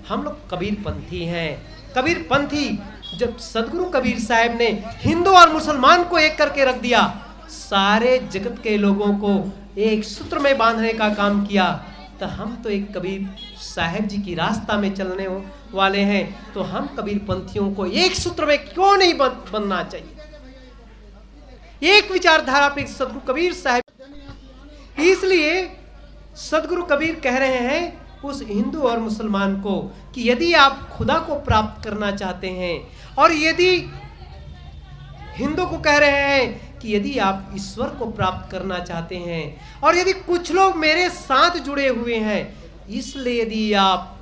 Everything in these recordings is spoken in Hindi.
हम लोग कबीरपंथी हैं। कबीरपंथी, जब सदगुरु कबीर साहब ने हिंदू और मुसलमान को एक करके रख दिया, सारे जगत के लोगों को एक सूत्र में बांधने का काम किया, तो हम तो एक कबीर साहब जी की रास्ता में चलने वाले हैं, तो हम कबीरपंथियों को एक सूत्र में क्यों नहीं बनना चाहिए? एक विचारधारा पे सदगुरु कबीर साहब, इसलिए सदगुरु कबीर कह रहे हैं उस हिंदू और मुसलमान को कि यदि आप खुदा को प्राप्त करना चाहते हैं, और यदि हिंदू को कह रहे हैं कि यदि आप ईश्वर को प्राप्त करना चाहते हैं, और यदि कुछ लोग मेरे साथ जुड़े हुए हैं, इसलिए यदि आप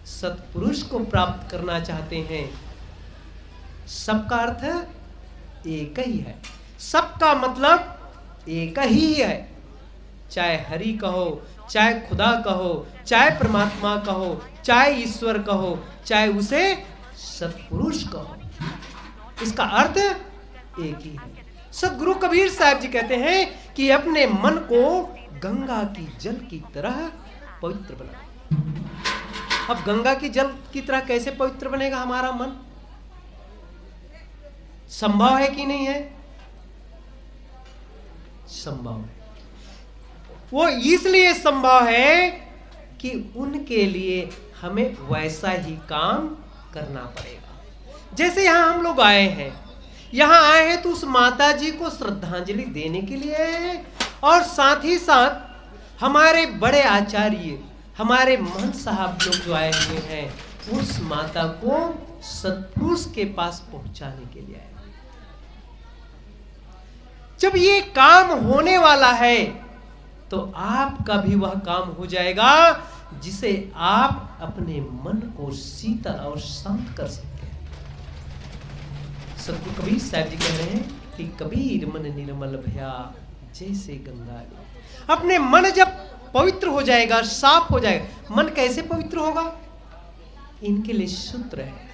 सत्पुरुष को प्राप्त करना चाहते हैं, सबका अर्थ एक ही है, सबका मतलब एक ही है। चाहे हरि कहो, चाहे खुदा कहो, चाहे परमात्मा कहो, चाहे ईश्वर कहो, चाहे उसे सत्पुरुष कहो, इसका अर्थ एक ही है। सदगुरु कबीर साहब जी कहते हैं कि अपने मन को गंगा की जल की तरह पवित्र बना। अब गंगा की जल की तरह कैसे पवित्र बनेगा हमारा मन? संभव है कि नहीं है? संभव है। वो इसलिए संभव है कि उनके लिए हमें वैसा ही काम करना पड़ेगा। जैसे यहां हम लोग आए हैं, यहां आए हैं तो उस माता जी को श्रद्धांजलि देने के लिए आए हैं, और साथ ही साथ हमारे बड़े आचार्य, हमारे महंत साहब लोग जो आए हुए हैं, उस माता को सत्पुरुष के पास पहुंचाने के लिए आए। जब ये काम होने वाला है तो आपका भी वह काम हो जाएगा जिसे आप अपने मन को शीतल और शांत कर सकते हैं। सदगुरु कबीर साहब जी कह रहे हैं कि कबीर मन निर्मल भया जैसे गंगा। अपने मन जब पवित्र हो जाएगा, साफ हो जाएगा, मन कैसे पवित्र होगा? इनके लिए सूत्र है।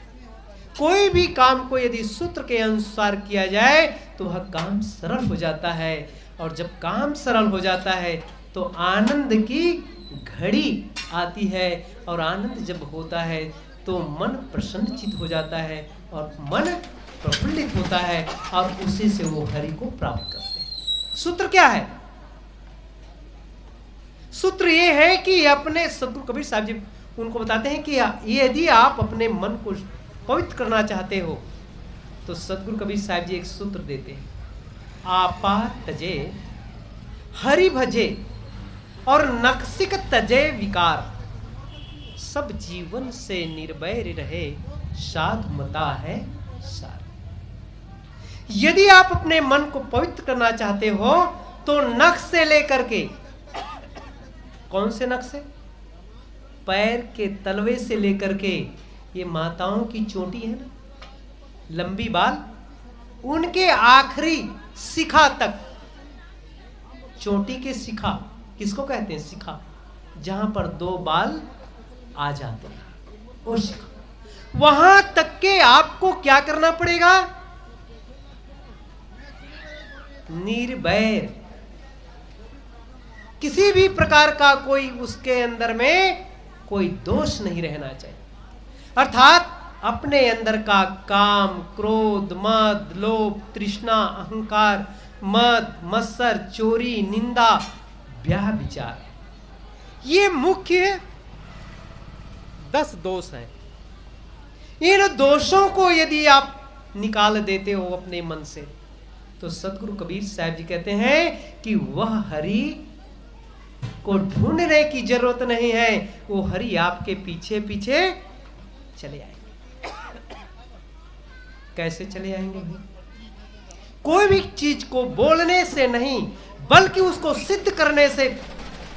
कोई भी काम को यदि सूत्र के अनुसार किया जाए तो वह काम सरल हो जाता है, और जब काम सरल हो जाता है तो आनंद की घड़ी आती है, और आनंद जब होता है तो मन प्रसन्नचित हो जाता है, और मन प्रफुल्लित होता है, और उसी से वो हरि को प्राप्त करते हैं। सूत्र क्या है? सूत्र ये है कि अपने सदगुरु कबीर साहब जी उनको बताते हैं कि यदि आप अपने मन को पवित्र करना चाहते हो तो सदगुरु कबीर साहब जी एक सूत्र देते हैं, आपा तजे हरि भजे और नक्सिक तजे विकार, सब जीवन से निर्भय रहे साधुमता है सार। यदि आप अपने मन को पवित्र करना चाहते हो तो नख से लेकर के, कौन से नख से? पैर के तलवे से लेकर के, ये माताओं की चोटी है ना, लंबी बाल, उनके आखिरी शिखा तक, चोटी के शिखा किसको कहते हैं? शिखा, जहां पर दो बाल आ जाते हैं, वो शिखा, वहां तक के आपको क्या करना पड़ेगा? निर्भय, किसी भी प्रकार का कोई उसके अंदर में कोई दोष नहीं रहना चाहिए। अर्थात अपने अंदर का काम, क्रोध, मद, लोभ, तृष्णा, अहंकार, मद, मत्सर, चोरी, निंदा, ब्याह विचार, ये मुख्य 10 दोष हैं। इन दोषों को यदि आप निकाल देते हो अपने मन से तो सदगुरु कबीर साहब जी कहते हैं कि वह हरि को ढूंढने की जरूरत नहीं है, वो हरि आपके पीछे पीछे चले आएंगे। कैसे चले आएंगे? कोई भी चीज को बोलने से नहीं बल्कि उसको सिद्ध करने से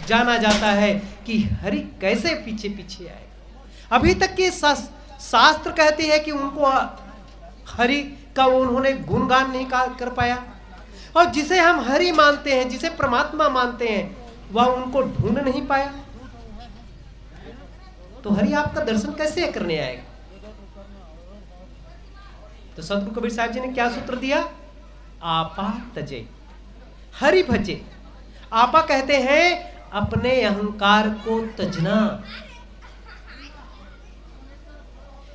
जाना जाता है कि हरि कैसे पीछे पीछे आएगा। अभी तक की शास्त्र कहती है कि उनको हरि का उन्होंने गुणगान नहीं कर पाया, और जिसे हम हरि मानते हैं, जिसे परमात्मा मानते हैं, वह उनको ढूंढ नहीं पाया, तो हरि आपका दर्शन कैसे करने आएगा? तो सदगुरु कबीर साहब जी ने क्या सूत्र दिया? आपा तजे हरि भजे। आपा कहते हैं अपने अहंकार को तजना,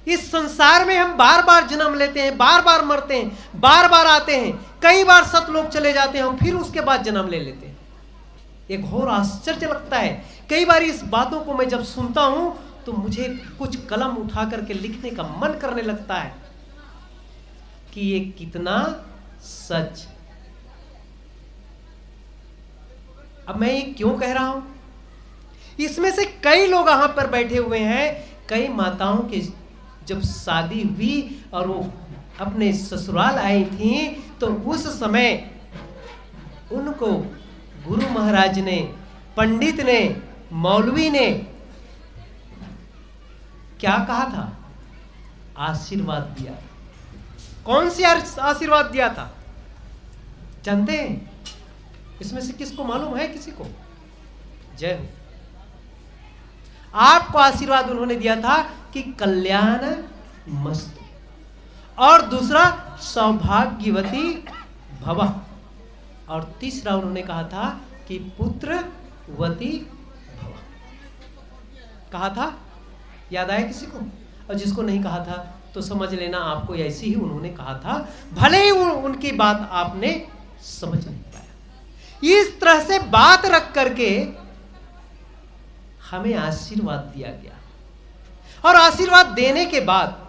इस संसार में हम बार बार जन्म लेते हैं, बार बार मरते हैं, बार बार आते हैं, कई बार सतलोक चले जाते हैं और फिर उसके बाद जन्म ले लेते हैं। एक घोर आश्चर्य लगता है। कई बार इस बातों को मैं जब सुनता हूं तो मुझे कुछ कलम उठा करके लिखने का मन करने लगता है कि ये कितना सच। अब मैं ये क्यों कह रहा हूं? इसमें से कई लोग यहां पर बैठे हुए हैं, कई माताओं के जब शादी हुई और वो अपने ससुराल आई थी तो उस समय उनको गुरु महाराज ने, पंडित ने, मौलवी ने क्या कहा था? आशीर्वाद दिया। कौन सी आशीर्वाद दिया था जानते हैं? इसमें से किसको मालूम है? किसी को? जय हो। आपको आशीर्वाद उन्होंने दिया था कि कल्याण मस्तु, और दूसरा सौभाग्यवती भव, और तीसरा उन्होंने कहा था कि पुत्रवती भव। कहा था? याद आया किसी को? और जिसको नहीं कहा था तो समझ लेना आपको ऐसी ही उन्होंने कहा था, भले ही उनकी बात आपने समझ नहीं पाया। इस तरह से बात रख करके हमें आशीर्वाद दिया गया, और आशीर्वाद देने के बाद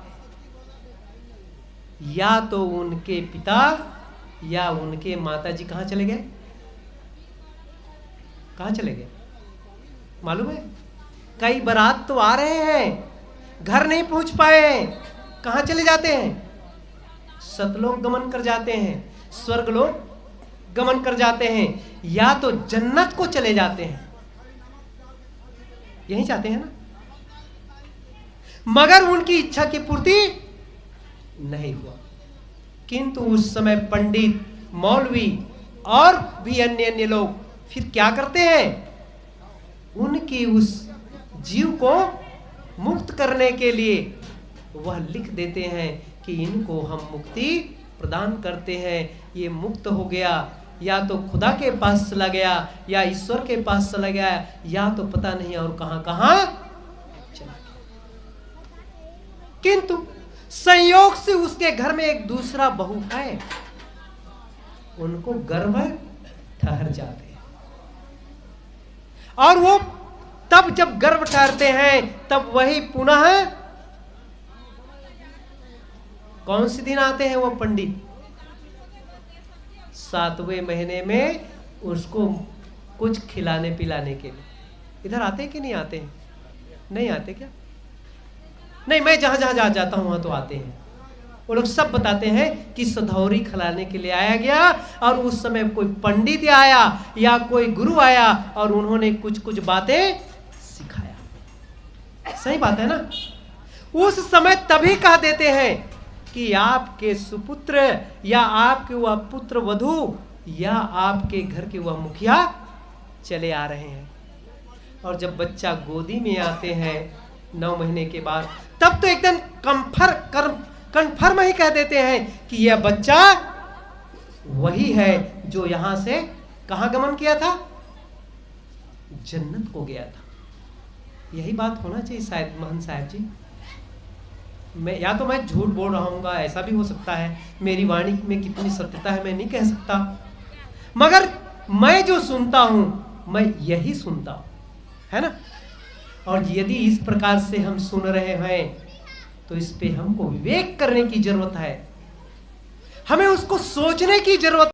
या तो उनके पिता या उनके माताजी कहां चले गए? कहां चले गए मालूम है? कई बारात तो आ रहे हैं, घर नहीं पहुंच पाए, कहां चले जाते हैं? सतलोक गमन कर जाते हैं, स्वर्गलोक गमन कर जाते हैं, या तो जन्नत को चले जाते हैं। यही चाहते हैं ना? मगर उनकी इच्छा की पूर्ति नहीं हुआ। किंतु उस समय पंडित, मौलवी और भी अन्य अन्य लोग फिर क्या करते हैं? उनकी उस जीव को मुक्त करने के लिए वह लिख देते हैं कि इनको हम मुक्ति प्रदान करते हैं, ये मुक्त हो गया, या तो खुदा के पास चला गया, या ईश्वर के पास चला गया, या तो पता नहीं और कहां कहां चला गया। किंतु संयोग से उसके घर में एक दूसरा बहू है, उनको गर्भ ठहर जाते हैं, और वो तब जब गर्भ ठहरते हैं तब वही पुनः कौन से दिन आते हैं? वो पंडित 7वें महीने में उसको कुछ खिलाने पिलाने के लिए इधर आते हैं कि नहीं आते हैं? नहीं आते क्या? नहीं, मैं जहां जहां जाता हूं वहां तो आते हैं। वो लोग सब बताते हैं कि सधौरी खिलाने के लिए आया गया, और उस समय कोई पंडित आया या कोई गुरु आया और उन्होंने कुछ कुछ बातें सिखाया। सही बात है ना? उस समय तभी कह देते हैं कि आपके सुपुत्र या आपके वह पुत्र वधू या आपके घर के वह मुखिया चले आ रहे हैं। और जब बच्चा गोदी में आते हैं 9 महीने के बाद, तब तो एकदम कन्फर्म ही कह देते हैं कि यह बच्चा वही है जो यहां से कहां गमन किया था? जन्नत को गया था। यही बात होना चाहिए शायद महंत साहब जी। मैं या तो मैं झूठ बोल रहा हूँ, ऐसा भी हो सकता है, मेरी वाणी में कितनी सत्यता है मैं नहीं कह सकता, मगर मैं जो सुनता हूं मैं यही सुनता हूं, है ना? और यदि इस प्रकार से हम सुन रहे हैं तो इस पे हमको विवेक करने की जरूरत है, हमें उसको सोचने की जरूरत